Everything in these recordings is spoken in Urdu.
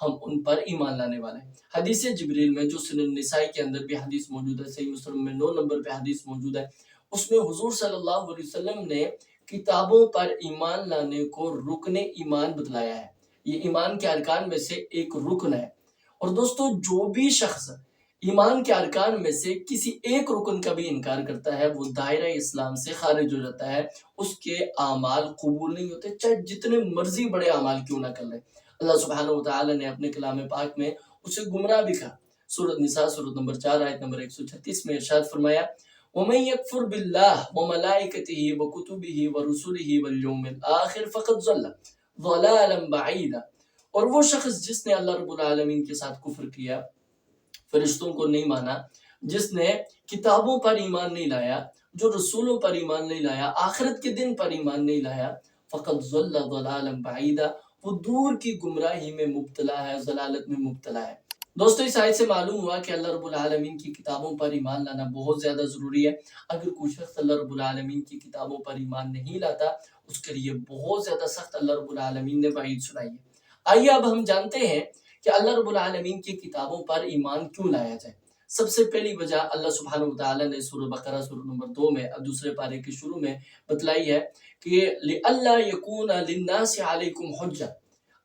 ہم ان پر ایمان لانے والے ہیں۔ حدیث جبریل میں جو سنن نسائی کے اندر بھی حدیث موجود ہے، صحیح مسلم میں 9 نمبر پہ حدیث موجود ہے، اس میں حضور صلی اللہ علیہ وسلم نے کتابوں پر ایمان لانے کو رکن ایمان بتلایا ہے۔ یہ ایمان کے ارکان میں سے ایک رکن ہے۔ اور دوستو جو بھی شخص ایمان کے ارکان میں سے کسی ایک رکن کا بھی انکار کرتا ہے وہ دائرہ اسلام سے خارج ہو جاتا ہے، اس کے اعمال قبول نہیں ہوتے، چاہے جتنے مرضی بڑے اعمال کیوں نہ کر لے۔ اللہ سبحانہ وتعالی نے اپنے کلام پاک میں اسے گمراہ بھی کہا۔ سورۃ نساء سورۃ نمبر 4 آیت نمبر 136 میں ارشاد فرمایا وَمَن يَكْفُرْ بِاللَّهِ وَمَلَائِكَتِهِ وَكُتُبِهِ وَرُسُلِهِ وَالْيَوْمِ الْآخِرِ فَقَدْ ضَلَّ ضَلَالًا بَعِيدًا۔ اور وہ شخص جس نے اللہ رب العالمین کے ساتھ کفر کیا، فرشتوں کو نہیں مانا، جس نے کتابوں پر ایمان نہیں لایا، جو رسولوں پر ایمان نہیں لایا، آخرت کے دن پر ایمان نہیں لایا، فقط ضل ضلالا بعیدا، وہ دور کی گمراہی میں مبتلا ہے، ضلالت میں مبتلا ہے۔ دوستو اس آیت سے معلوم ہوا کہ اللہ رب العالمین کی کتابوں پر ایمان لانا بہت زیادہ ضروری ہے۔ اگر کوئی شخص اللہ رب العالمین کی کتابوں پر ایمان نہیں لاتا، اس کے لیے بہت زیادہ سخت اللہ رب العالمین نے وعید سنائی ہے۔ آئیے اب ہم جانتے ہیں کہ اللہ رب العالمین کی کتابوں پر ایمان کیوں لایا جائے۔ سب سے پہلی وجہ اللہ سبحانہ وتعالی نے سورہ بقرہ سورہ نمبر 2 میں دوسرے پارے کے شروع میں بتلائی ہے کہ لِأَلَّا يَكُونَ لِلنَّاسِ عَلَيْكُمْ حُجَّةٌ۔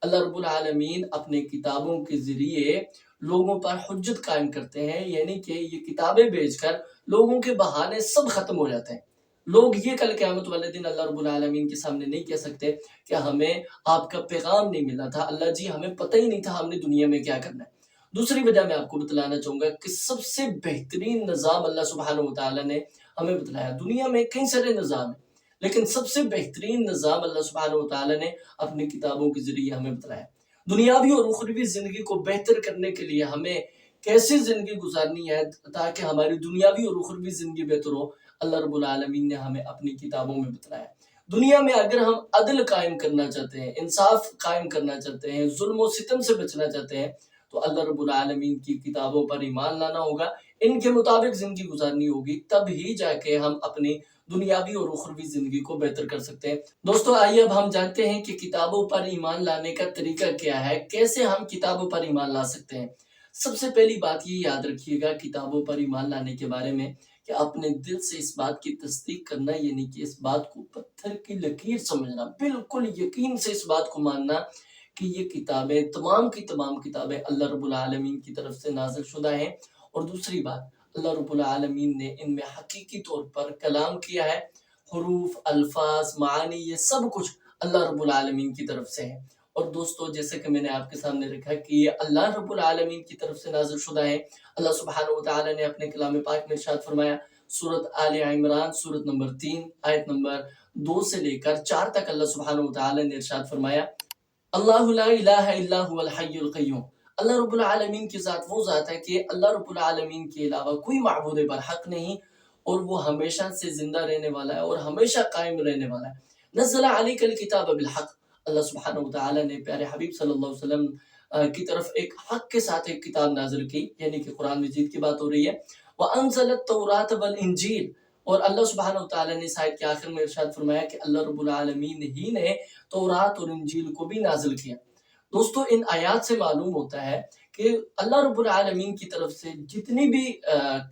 اللہ رب العالمین اپنے کتابوں کے ذریعے لوگوں پر حجت قائم کرتے ہیں، یعنی کہ یہ کتابیں بھیج کر لوگوں کے بہانے سب ختم ہو جاتے ہیں۔ لوگ یہ کل قیامت والے دن اللہ رب العالمین کے سامنے نہیں کہہ سکتے کہ ہمیں آپ کا پیغام نہیں ملا تھا، اللہ جی ہمیں پتہ ہی نہیں تھا ہم نے دنیا میں کیا کرنا ہے۔ دوسری وجہ میں آپ کو بتلانا چاہوں گا کہ سب سے بہترین نظام اللہ سبحانہ وتعالی نے ہمیں بتلایا۔ دنیا میں کئی سارے نظام ہیں، لیکن سب سے بہترین نظام اللہ سبحانہ وتعالی نے اپنی کتابوں کے ذریعے ہمیں بتلایا۔ دنیاوی اور اخروی زندگی کو بہتر کرنے کے لیے ہمیں کیسے زندگی گزارنی ہے تاکہ ہماری دنیاوی اور اخروی زندگی بہتر ہو، اللہ رب العالمین نے ہمیں اپنی کتابوں میں بتلایا۔ دنیا میں اگر ہم عدل قائم کرنا چاہتے ہیں، انصاف قائم کرنا چاہتے ہیں، ظلم و ستم سے بچنا چاہتے ہیں، تو اللہ رب العالمین کی کتابوں پر ایمان لانا ہوگا، ان کے مطابق زندگی گزارنی ہوگی، تب ہی جا کے ہم اپنی دنیاوی اور اخروی زندگی کو بہتر کر سکتے ہیں۔ دوستو آئیے اب ہم جانتے ہیں کہ کتابوں پر ایمان لانے کا طریقہ کیا ہے، کیسے ہم کتابوں پر ایمان لا سکتے ہیں۔ سب سے پہلی بات یہ یاد رکھیے گا کتابوں پر ایمان لانے کے بارے میں کہ اپنے دل سے اس بات کی تصدیق کرنا، یعنی کہ اس بات کو پتھر کی لکیر سمجھنا، بالکل یقین سے اس بات کو ماننا کہ یہ کتابیں تمام کی تمام کتابیں اللہ رب العالمین کی طرف سے نازل شدہ ہیں۔ اور دوسری بات، اللہ رب العالمین نے ان میں حقیقی طور پر کلام کیا ہے، حروف، الفاظ، معانی، یہ سب کچھ اللہ رب العالمین کی طرف سے ہے۔ اور دوستو جیسے کہ میں نے آپ کے سامنے رکھا کہ یہ اللہ رب العالمین کی طرف سے نازل شدہ ہے۔ اللہ سبحانہ وتعالی نے اپنے کلام پاک میں ارشاد فرمایا، سورۃ آل عمران سورۃ نمبر 3 آیت نمبر 2 سے لے کر 4 تک اللہ سبحانہ وتعالی نے ارشاد فرمایا، اللہ لا الہ الا هو الحی القیوم۔ اللہ رب العالمین کی ذات وہ ذات ہے کہ اللہ رب العالمین کے علاوہ کوئی معبود برحق نہیں، اور وہ ہمیشہ سے زندہ رہنے والا ہے اور ہمیشہ قائم رہنے والا ہے۔ نزل علیک الکتاب بالحق۔ اللہ سبحانہ وتعالی نے پیارے حبیب صلی اللہ علیہ وسلم کی طرف ایک حق کے ساتھ ایک کتاب نازل کی، یعنی کہ قرآن مجید کی بات ہو رہی ہے۔ وَأَنزَلَ التَّوْرَاةَ وَالْإِنجِيلَ۔ اور اللہ سبحانہ وتعالی نے اس آیت کے آخر میں ارشاد فرمایا کہ اللہ رب العالمین ہی نے تورات اور انجیل کو بھی نازل کیا۔ دوستو ان آیات سے معلوم ہوتا ہے کہ اللہ رب العالمین کی طرف سے جتنی بھی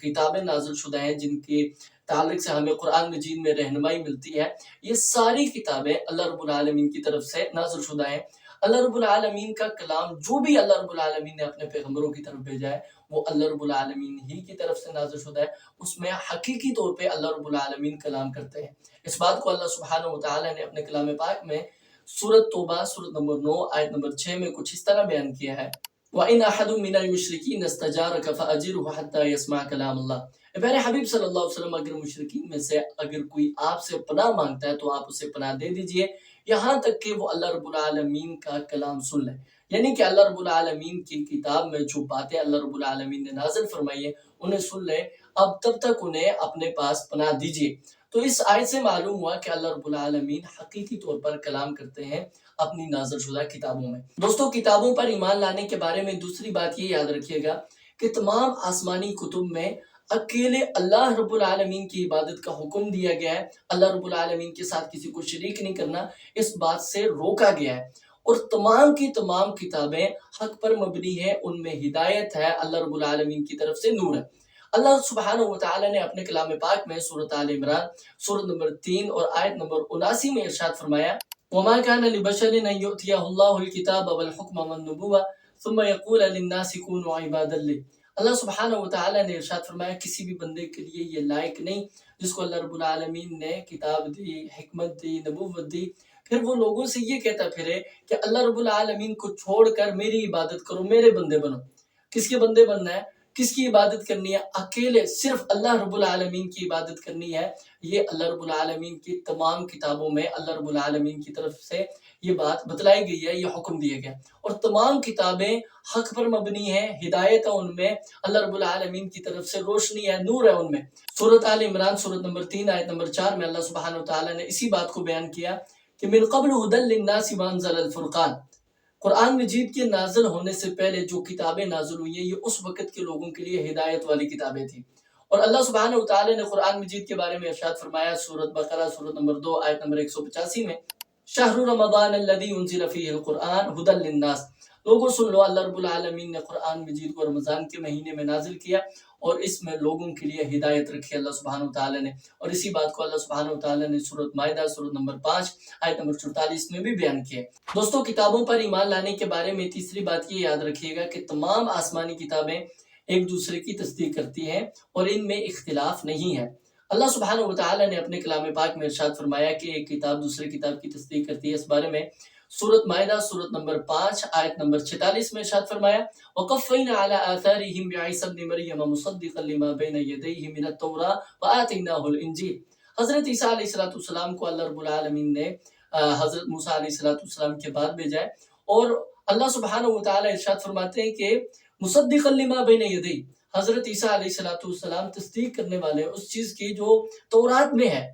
کتابیں نازل شدہ ہیں جن کے تعلق سے ہمیں قرآن مجید میں رہنمائی ملتی ہے، یہ ساری کتابیں اللہ رب العالمین کی طرف سے نازل شدہ ہیں۔ اللہ رب العالمین کا کلام جو بھی اللہ رب العالمین نے اپنے پیغمبروں کی طرف بھیجا ہے وہ اللہ رب العالمین ہی کی طرف سے نازل شدہ ہے، اس میں حقیقی طور پہ اللہ رب العالمین کلام کرتے ہیں۔ اس بات کو اللہ سبحانہ وتعالی نے اپنے کلام پاک میں سورۃ توبہ سورۃ نمبر 9 آیت نمبر 6 میں کچھ اس طرح بیان کیا ہے، وَإِنْ أَحَدٌ مِّنَ الْمُشْرِكِينَ اسْتَجَارَكَ فَأَجِرْهُ حَتَّى يَسْمَعَ كَلَامَ اللَّهِ۔ میرے حبیب صلی اللہ علیہ وسلم اگر مشرکین میں سے اگر کوئی آپ سے پناہ مانگتا ہے تو آپ اسے پناہ دے دیجئے یہاں تک کہ وہ اللہ رب العالمین کا کلام سن لے، یعنی کہ اللہ رب العالمین کی کتاب میں جو باتیں اللہ رب العالمین نے نازل فرمائی ہیں انہیں سن لے، اب تب تک انہیں اپنے پاس پناہ دیجئے۔ تو اس آیت سے معلوم ہوا کہ اللہ رب العالمین حقیقی طور پر کلام کرتے ہیں اپنی نازل شدہ کتابوں میں۔ دوستو کتابوں پر ایمان لانے کے بارے میں دوسری بات یہ یاد رکھیے گا کہ تمام آسمانی کتب میں اکیلے اللہ رب العالمین کی عبادت کا حکم دیا گیا ہے، اللہ رب العالمین کے ساتھ کسی کو شریک نہیں کرنا، اس بات سے روکا گیا ہے۔ اور تمام کی تمام کتابیں حق پر مبنی ہیں، ان میں ہدایت ہے، اللہ رب العالمین کی طرف سے نور ہے۔ اللہ سبحانہ و تعالی نے اپنے کلام پاک میں سورۃ آل عمران سورۃ نمبر 3 اور آیت نمبر 79 میں ارشاد فرمایا وَمَا كَانَ لِبَشَرٍ أَن يُؤْتِيَهُ اللَّهُ الْكِتَابَ وَالْحُكْمَ وَالنُّبُوَّةَ ثُمَّ يَقُولَ لِلنَّاسِ كُونُوا عِبَادًا لِّي۔ اللہ سبحانہ و تعالی نے ارشاد فرمایا کسی بھی بندے کے لیے یہ لائق نہیں جس کو اللہ رب العالمین نے کتاب دی، حکمت دی، نبوت دی، پھر وہ لوگوں سے یہ کہتا پھرے کہ اللہ رب العالمین کو چھوڑ کر میری عبادت کرو، میرے بندے بنو۔ کس کے بندے بننا ہے؟ کس کی عبادت کرنی ہے؟ اکیلے صرف اللہ رب العالمین کی عبادت کرنی ہے۔ یہ اللہ رب العالمین کی تمام کتابوں میں اللہ رب العالمین کی طرف سے یہ بات بتلائی گئی ہے، یہ حکم دیا گیا، اور تمام کتابیں حق پر مبنی ہیں، ہدایت ہے ان میں، اللہ رب العالمین کی طرف سے روشنی ہے، نور ہے ان میں۔ سورۃ آل عمران سورۃ نمبر 3 آیت نمبر 4 میں اللہ سبحانہ و تعالی نے اسی بات کو بیان کیا کہ من قبل ھدی للناس وانزل الفرقان۔ قرآن مجید کے نازل ہونے سے پہلے جو کتابیں نازل ہوئی ہیں یہ اس وقت کے لوگوں کے لیے ہدایت والی کتابیں تھیں۔ اور اللہ سبحانہ و تعالی نے قرآن مجید کے بارے میں ارشاد فرمایا سورۃ بقرہ سورۃ نمبر 2 آیت نمبر 185 میں شہر رمضان الذی انزل فیہ القرآن ھدی للناس۔ لوگوں سن لو، اللہ رب العالمین نے قرآن مجید کو رمضان کے مہینے میں نازل کیا اور اس میں لوگوں کے لیے ہدایت رکھی اللہ سبحانہ و تعالی نے، اور اسی بات کو اللہ سبحانہ و تعالی نے سورۃ مائدہ سورۃ نمبر 5 آیت نمبر 44 میں بھی بیان کیا۔ دوستو، کتابوں پر ایمان لانے کے بارے میں تیسری بات یہ یاد رکھیے گا کہ تمام آسمانی کتابیں ایک دوسرے کی تصدیق کرتی ہیں اور ان میں اختلاف نہیں ہے۔ اللہ سبحانہ و تعالی نے اپنے کلام پاک میں ارشاد فرمایا کہ ایک کتاب دوسرے کتاب کی تصدیق کرتی ہے۔ اس بارے میں سورۃ مائدہ سورۃ نمبر 5 آیت نمبر 46 میں ارشاد فرمایا وَقَفَّيْنَا عَلَىٰ آثَارِهِمْ بِعِيسَىٰ ابْنِ مَرْيَمَ مُصَدِّقًا لِمَا بَيْنَ يَدَيْهِ مِنَ التَّوْرَاةِ وَآتَيْنَاهُ الْإِنجِيلَ۔ حضرت عیسیٰ علیہ السلام کو اللہ رب العالمین نے حضرت موسیٰ علیہ السلام کے بعد بھیجا ہے، اور اللہ سبحانہ و تعالی ارشاد فرماتے ہیں کہ مصدقا لما بین یدی، حضرت عیسیٰ علیہ السلام تصدیق کرنے والے اس چیز کی جو تورات میں ہے۔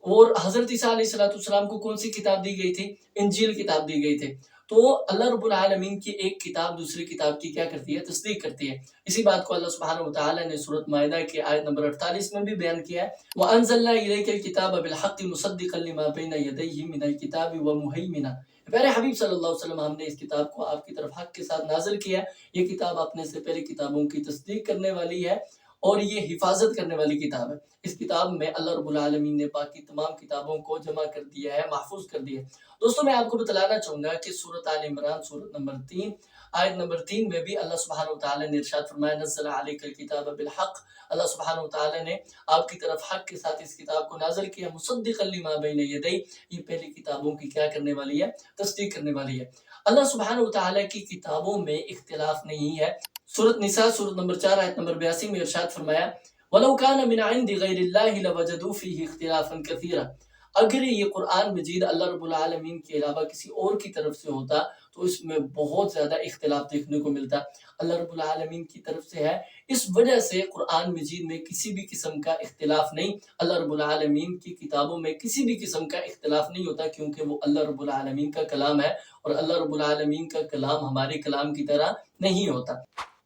اور حضرت عیسیٰ علیہ السلام کو کون سی کتاب دی گئی تھی؟ انجیل کتاب دی گئی تھی۔ تو اللہ رب العالمین کی ایک کتاب دوسری کتاب کی کیا کرتی ہے؟ تصدیق کرتی ہے۔ اسی بات کو اللہ سبحانہ و تعالی نے سورۃ مائدہ کی آیت نمبر 48 میں بھی بیان کیا ہے وَأَنزَلْنَا إِلَيْكَ الْكِتَابَ بِالْحَقِّ مُصَدِّقًا لِمَا بَيْنَ يَدَيْهِ مِنَ الْكِتَابِ وَمُهَيْمِنًا۔ پیارے حبیب صلی اللہ علیہ وسلم، ہم نے اس کتاب کو آپ کی طرف حق کے ساتھ نازل کیا ہے۔ یہ کتاب اپنے سے پہلے کتابوں کی تصدیق کرنے والی ہے اور یہ حفاظت کرنے والی کتاب ہے۔ اس کتاب میں اللہ رب العالمین نے باقی تمام کتابوں کو جمع کر دیا ہے، محفوظ کر دیا ہے۔ دوستو، میں آپ کو بتلانا چاہوں گا کہ سورۃ آل عمران سورۃ نمبر 3 آیت نمبر 3 میں بھی اللہ سبحانہ و تعالی نے ارشاد فرمایا نزل علیک الکتاب بالحق۔ اللہ سبحانہ و تعالی نے آپ کی طرف حق کے ساتھ اس کتاب کو نازل کیا مصدقا لما بین یدی، یہ پہلی کتابوں کی کیا کرنے والی ہے؟ تصدیق کرنے والی ہے۔ اللہ سبحانہ و تعالی کی کتابوں میں اختلاف نہیں ہے۔ سورۃ نساء سورۃ نمبر 4 آیت نمبر 82 میں ارشاد فرمایا وَلَوْ كَانَ مِنْ عِنْدِ غَيْرِ اللَّهِ لَوَجَدُوا فِيهِ اخْتِلَافًا كَثِيرًا۔ اگر یہ قرآن مجید اللہ رب العالمین کے علاوہ کسی اور کی طرف سے ہوتا تو اس میں بہت زیادہ اختلاف دیکھنے کو ملتا۔ اللہ رب العالمین کی طرف سے ہے، اس وجہ سے قرآن مجید میں کسی بھی قسم کا اختلاف نہیں۔ اللہ رب العالمین کی کتابوں میں کسی بھی قسم کا اختلاف نہیں ہوتا، کیونکہ وہ اللہ رب العالمین کا کلام ہے، اور اللہ رب العالمین کا کلام ہمارے کلام کی طرح نہیں ہوتا۔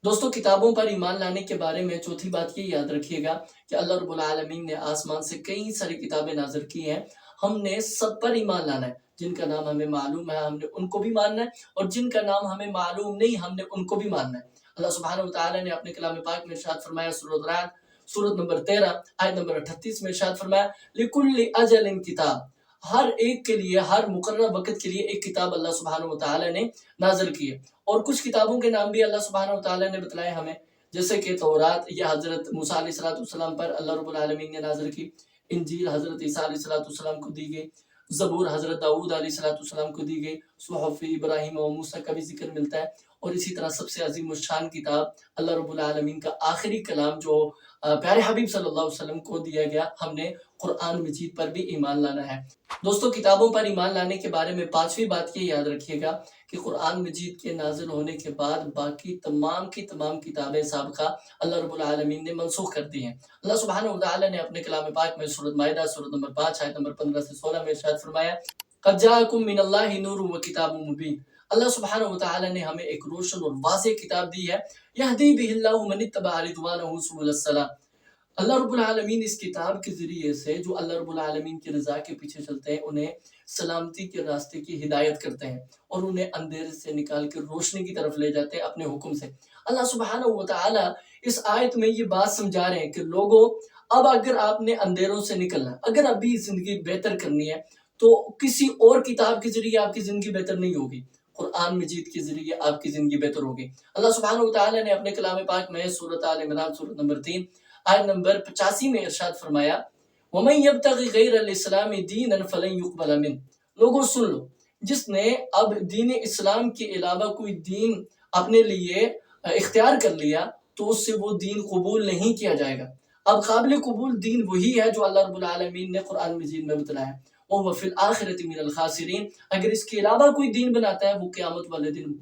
دوستو، کتابوں پر ایمان لانے کے بارے میں چوتھی بات یہ یاد رکھیے گا کہ اللہ رب العالمین نے آسمان سے کئی ساری کتابیں نازل کی ہیں، ہم نے سب پر ایمان لانا ہے۔ جن کا نام ہمیں معلوم ہے ہم نے ان کو بھی ماننا ہے، اور جن کا نام ہمیں معلوم نہیں ہم نے ان کو بھی ماننا ہے۔ اللہ سبحانہ و تعالی نے اپنے کلام پاک میں ارشاد فرمایا سورۃ رعد سورۃ نمبر 13 آیت نمبر 38 میں ارشاد فرمایا لِكُلِّ أَجَلٍ کتاب، ہر ایک کے لیے، ہر مقررہ وقت کے لیے ایک کتاب اللہ سبحانہ و تعالی نے نازل کی ہے۔ اور کچھ کتابوں کے نام بھی اللہ سبحانہ و تعالی نے بتلائے ہمیں، جیسے کہ تورات یہ حضرت موسیٰ علیہ السلام پر اللہ رب العالمین نے نازل کی، انجیل حضرت عیسیٰ علیہ السلام کو دی گئی، زبور حضرت داؤد علیہ السلام کو دی گئی، صحف ابراہیم و موسیٰ کا بھی ذکر ملتا ہے، اور اسی طرح سب سے عظیم الشان کتاب اللہ رب العالمین کا آخری کلام جو پیارے حبیب صلی اللہ علیہ وسلم کو دیا گیا، ہم نے قرآن مجید پر بھی ایمان لانا ہے۔ دوستو، کتابوں پر ایمان لانے کے بارے میں پانچویں بات یہ یاد رکھیے گا کہ قرآن مجید کے نازل ہونے کے بعد باقی تمام کی تمام کتابیں سابقہ اللہ رب العالمین نے منسوخ کر دی ہیں۔ اللہ سبحانہ و تعالی نے اپنے کلام پاک میں سورۃ مائدہ سورۃ نمبر 5 آیت نمبر 15 سے 16 میں ارشاد فرمایا قَدْ جَاءَكُم مِّنَ اللَّهِ نُورٌ وَكِتَابٌ مُّبِينٌ۔ اللہ سبحانہ و تعالی نے ہمیں ایک روشن اور واضح کتاب دی ہے، یہدی بہ اللہ من اتبع رضوانہ سبل السلام۔ اللہ رب العالمین اس کتاب کے ذریعے سے جو اللہ رب العالمین کی رضا کے پیچھے چلتے ہیں انہیں سلامتی کے راستے کی ہدایت کرتے ہیں اور انہیں اندھیرے سے نکال کر روشنی کی طرف لے جاتے ہیں اپنے حکم سے۔ اللہ سبحانہ و تعالی اس آیت میں یہ بات سمجھا رہے ہیں کہ لوگوں، اب اگر آپ نے اندھیروں سے نکلنا، اگر ابھی زندگی بہتر کرنی ہے تو کسی اور کتاب کے ذریعے آپ کی زندگی بہتر نہیں ہوگی، قرآن مجید کے ذریعے آپ کی زندگی بہتر ہوگی۔ اللہ سبحانہ و تعالی نے اپنے کلام پاک میں سورۃ آل عمران سورۃ نمبر 3 آیت نمبر 85 میں ارشاد فرمایا، وَمَن يَبْتَغِ غَيْرَ الْإِسْلَامِ دِينًا فَلَن يُقْبَلَ مِنْهُ۔ لوگوں سن لو، جس نے اب دین اسلام کے علاوہ کوئی دین اپنے لیے اختیار کر لیا تو اس سے وہ دین قبول نہیں کیا جائے گا۔ اب قابل قبول دین وہی ہے جو اللہ رب العالمین نے قرآن مجید میں بتلایا ہے، وَهُوَ فِي الْآخِرَةِ مِنَ الْخَاسِرِينَ۔ اگر اس کے علاوہ کوئی دین بناتا ہے وہ قیامت والے دن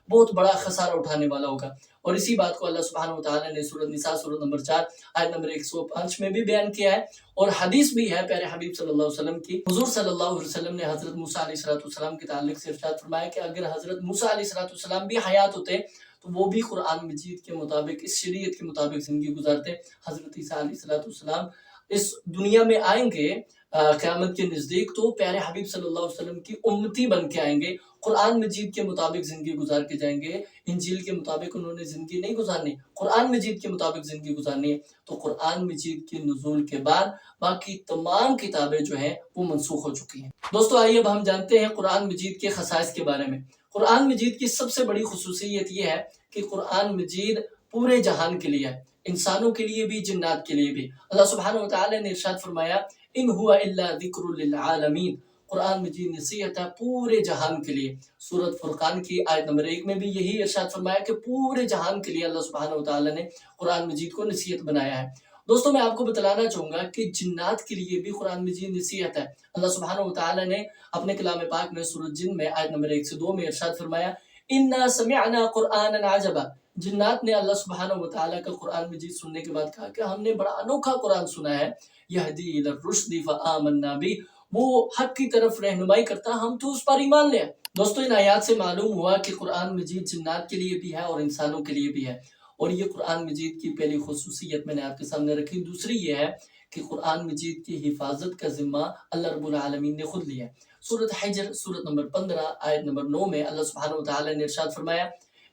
بہت بڑا خسارہ اٹھانے والا ہوگا۔ اور اسی بات کو اللہ سبحانہ و تعالی نے سورۃ نساء سورۃ نمبر 4 آیت نمبر 105 میں بھی بیان کیا ہے، اور حدیث بھی ہے پیارے حبیب صلی اللہ علیہ وسلم کی۔ حضور صلی اللہ علیہ وسلم نے حضرت موسیٰ علیہ السلام کے تعلق سے ارشاد فرمایا کہ اگر حضرت موسیٰ علیہ السلام بھی حیات ہوتے تو وہ بھی قرآن مجید کے مطابق، اس شریعت کے مطابق زندگی گزارتے۔ حضرت عیسیٰ علیہ السلام اس دنیا میں آئیں گے قیامت کے نزدیک تو پیارے حبیب صلی اللہ علیہ وسلم کی امتی بن کے آئیں گے، قرآن مجید کے مطابق زندگی گزار کے جائیں گے۔ انجیل کے مطابق انہوں نے زندگی نہیں گزارنی، قرآن مجید کے مطابق زندگی گزارنی ہے۔ تو قرآن مجید کے نزول کے بعد باقی تمام کتابیں جو ہیں وہ منسوخ ہو چکی ہیں۔ دوستو آئیے اب ہم جانتے ہیں قرآن مجید کے خصائص کے بارے میں۔ قرآن مجید کی سب سے بڑی خصوصیت یہ ہے کہ قرآن مجید پورے جہان کے لیے ہے، انسانوں کے لیے بھی، جنات کے لیے بھی۔ اللہ سبحانہ و تعالی نے ارشاد فرمایا، ان ہوا الا ذکر للعالمین۔ قرآن مجید نصیحت ہے پورے جہان کے لیے۔ سورۃ فرقان کی آیت نمبر 1 میں بھی یہی ارشاد فرمایا کہ پورے جہان کے لیے اللہ سبحانہ و تعالی نے قرآن مجید کو نصیحت بنایا ہے۔ دوستو میں آپ کو بتلانا چاہوں گا کہ جنات کے لیے بھی قرآن مجید نصیحت ہے۔ اللہ سبحانہ و تعالی نے اپنے کلام پاک میں سورۃ جن میں آیت نمبر 1 سے 2 میں ارشاد فرمایا، انا سمعنا قرآنا عجبا۔ جنات نے اللہ سبحانہ و تعالی کا قرآن مجید سننے کے بعد کہا کہ ہم نے بڑا انوکھا قرآن سنا ہے، یہدی الی الرشد فآمنا بہ، وہ حق کی طرف رہنمائی کرتا، ہم تو اس پر ایمان لے۔ دوستو ان آیات سے معلوم ہوا کہ قرآن مجید جنات کے لیے بھی ہے اور انسانوں کے لیے بھی ہے، اور یہ قرآن مجید کی پہلی خصوصیت میں نے آپ کے سامنے رکھی۔ دوسری یہ ہے کہ قرآن مجید کی حفاظت کا ذمہ اللہ رب العالمین نے خود لیا ہے۔ سورۃ حجر سورۃ نمبر 15 آیت نمبر 9 میں اللہ سبحانہ و تعالی نے ارشاد فرمایا،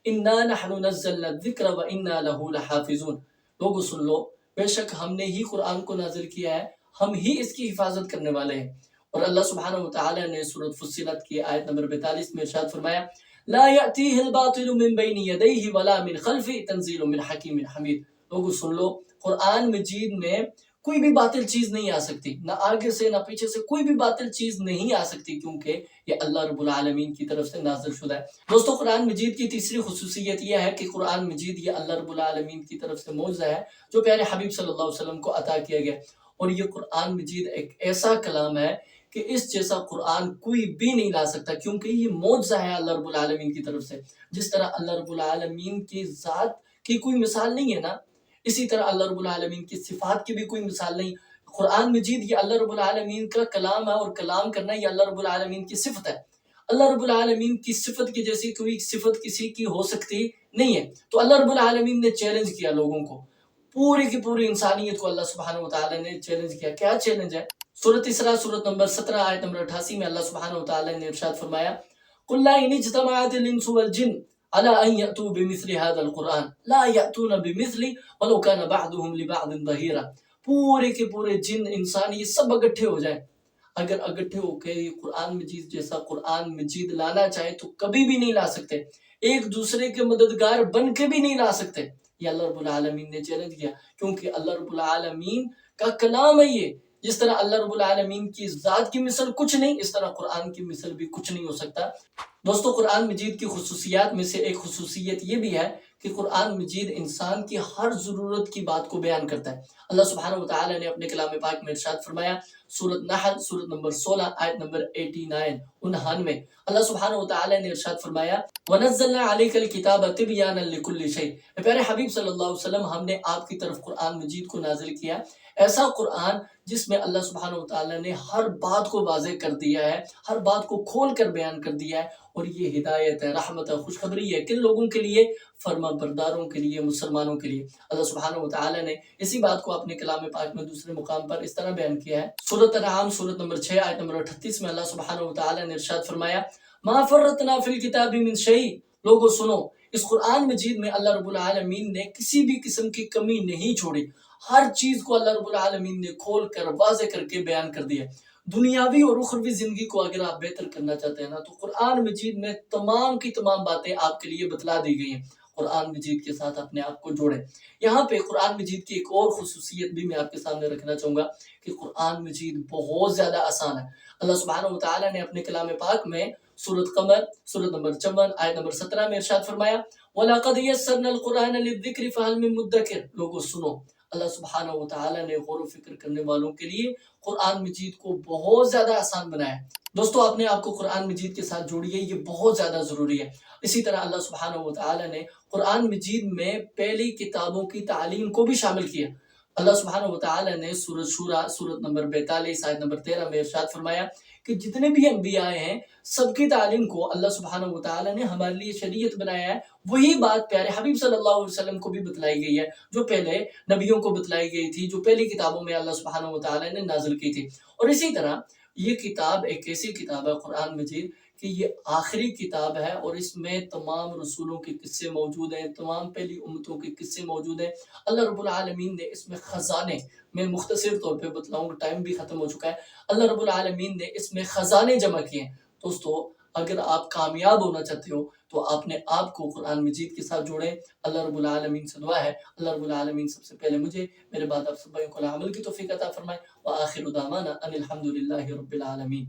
انا نحن نزلنا الذکر وانا له لحافظون۔ لوگو سن لو، بے شک ہم نے ہی قرآن کو نازل کیا ہے، ہم ہی اس کی حفاظت کرنے والے ہیں۔ اور اللہ سبحانہ و تعالی نے سورۃ فصلت کی آیت نمبر 42 میں ارشاد فرمایا، لا یأتیہ الباطل من بین یدیہ ولا من خلفہ تنزیل من حکیم حمید۔ لوگو سن لو، قرآن مجید میں کوئی بھی باطل چیز نہیں آ سکتی، نہ آگے سے نہ پیچھے سے کوئی بھی باطل چیز نہیں آ سکتی، کیونکہ یہ اللہ رب العالمین کی طرف سے نازل شدہ ہے۔ دوستو قرآن مجید کی تیسری خصوصیت یہ ہے کہ قرآن مجید یہ اللہ رب العالمین کی طرف سے معجزہ ہے جو پیارے حبیب صلی اللہ علیہ وسلم کو عطا کیا گیا، اور یہ قرآن مجید ایک ایسا کلام ہے کہ اس جیسا قرآن کوئی بھی نہیں لا سکتا، کیونکہ یہ معجزہ ہے اللہ رب العالمین کی طرف سے۔ جس طرح اللہ رب العالمین کی ذات کی کوئی مثال نہیں ہے نا، اسی طرح اللہ رب العالمین کی صفات کی بھی کوئی مثال نہیں۔ قرآن مجید یہ اللہ رب العالمین کا کلام ہے، اور کلام کرنا یہ اللہ رب العالمین کی صفت ہے۔ اللہ رب العالمین کی صفت کی جیسی کوئی صفت کسی کی ہو سکتی نہیں ہے۔ تو اللہ رب العالمین نے چیلنج کیا لوگوں کو، پوری کی پوری انسانیت کو اللہ سبحانہ و تعالی نے چیلنج کیا۔ کیا چیلنج ہے؟ سورۃ اسراء سورۃ نمبر 17 آیت نمبر 88 میں اللہ سبحانہ و تعالی نے ارشاد فرمایا، قل لا ان اجتمعت الانس والجن على ان يأتوا بمثل هذا القرآن لا يأتون بمثله ولو كان بعضهم لبعض ظهيرا۔ پورے کے پورے جن انسان یہ سب اکٹھے ہو جائیں، اگر اکٹھے ہو کے قرآن مجید جیسا قرآن مجید لانا چاہے تو کبھی بھی نہیں لا سکتے، ایک دوسرے کے مددگار بن کے بھی نہیں لا سکتے۔ یہ اللہ رب العالمین نے چیلنج کیا، کیونکہ اللہ رب العالمین کا کلام ہے یہ۔ جس طرح اللہ رب العالمین کی ذات کی مثل کچھ نہیں، اس طرح قرآن کی مثل بھی کچھ نہیں ہو سکتا۔ دوستو قرآن مجید کی خصوصیات میں سے ایک خصوصیت یہ بھی ہے کہ قرآن مجید انسان کی ہر ضرورت کی بات کو بیان کرتا ہے۔ اللہ سبحانہ و تعالی نے اپنے کلام پاک میں ارشاد فرمایا، سورۃ نحل سورۃ نمبر 16 آیت نمبر 89 اللہ سبحانہ و تعالی نے ارشاد فرمایا، وَنَزَّلْنَا عَلَيْكَ الْكِتَابَ تِبْيَانًا لِكُلِّ شَيْءٍ۔ پیارے حبیب صلی اللہ علیہ وسلم، ہم نے آپ کی طرف قرآن مجید کو نازل کیا ایسا قرآن جس میں اللہ سبحانہ وتعالی نے ہر بات کو واضح کر دیا ہے، ہر بات کو کھول کر بیان کر دیا ہے، اور یہ ہدایت ہے، رحمت ہے، خوشخبری ہے کن لوگوں کے لیے؟ فرما برداروں کے لیے، مسلمانوں کے لیے۔ اللہ سبحانہ وتعالی نے اسی بات کو اپنے کلام پاک میں دوسرے مقام پر اس طرح بیان کیا ہے۔ سورۃ انعام سورۃ نمبر 6 آیت نمبر 38 میں اللہ سبحانہ وتعالی نے ارشاد فرمایا، ما فرطنا فی الکتاب من شیء، لوگوں سنو، اس قرآن مجید میں اللہ رب العالمین نے کسی بھی قسم کی کمی نہیں چھوڑی، ہر چیز کو اللہ رب العالمین نے کھول کر واضح کر کے بیان کر دیا۔ دنیاوی اور اخروی زندگی کو اگر آپ بہتر کرنا چاہتے ہیں نا، تو قرآن مجید میں تمام کی تمام باتیں آپ کے لیے بتلا دی گئی ہیں۔ قرآن مجید کے ساتھ اپنے آپ کو جوڑیں۔ یہاں پہ قرآن مجید کی ایک اور خصوصیت بھی میں آپ کے سامنے رکھنا چاہوں گا کہ قرآن مجید بہت زیادہ آسان ہے۔ اللہ سبحانہ وتعالی نے اپنے کلام پاک میں سورۃ قمر سورۃ نمبر 54 آیت نمبر 17 میں ارشاد فرمایا، وَلَقَدْ يَسَّرْنَا الْقُرْآنَ لِلذِّكْرِ فَهَلْ مِن مُدَّكِرٍ، لوگوں سنو، اللہ سبحانہ وتعالی نے غور و فکر کرنے والوں کے لیے قرآن مجید کو بہت زیادہ آسان بنایا ہے۔ دوستو اپنے آپ کو قرآن مجید کے ساتھ جوڑیے، یہ بہت زیادہ ضروری ہے۔ اسی طرح اللہ سبحانہ وتعالی نے قرآن مجید میں پہلی کتابوں کی تعلیم کو بھی شامل کیا۔ اللہ سبحانہ وتعالی نے سورۃ شورى سورۃ نمبر 42 آیت نمبر 13 میں ارشاد فرمایا کہ جتنے بھی انبیاء ہیں سب کی تعلیم کو اللہ سبحانہ وتعالی نے ہمارے لیے شریعت بنایا ہے۔ وہی بات پیارے حبیب صلی اللہ علیہ وسلم کو بھی بتلائی گئی ہے جو پہلے نبیوں کو بتلائی گئی تھی، جو پہلی کتابوں میں اللہ سبحانہ وتعالی نے نازل کی تھی۔ اور اسی طرح یہ کتاب ایک ایسی کتاب ہے قرآن مجید کہ یہ آخری کتاب ہے، اور اس میں تمام رسولوں کے قصے موجود ہیں، تمام پہلی امتوں کے قصے موجود ہیں۔ اللہ رب العالمین نے اس میں خزانے، میں مختصر طور پہ بتلاؤں، ٹائم بھی ختم ہو چکا ہے، اللہ رب العالمین نے اس میں خزانے جمع کیے ہیں۔ دوستو اگر آپ کامیاب ہونا چاہتے ہو تو اپنے آپ کو قرآن مجید کے ساتھ جوڑیں۔ اللہ رب العالمین سے دعا ہے اللہ رب العالمین سب سے پہلے مجھے، میرے بعد آپ سب کو عمل کی توفیق عطا فرمائے۔ وآخر دعوانا ان الحمد للہ رب العالمین۔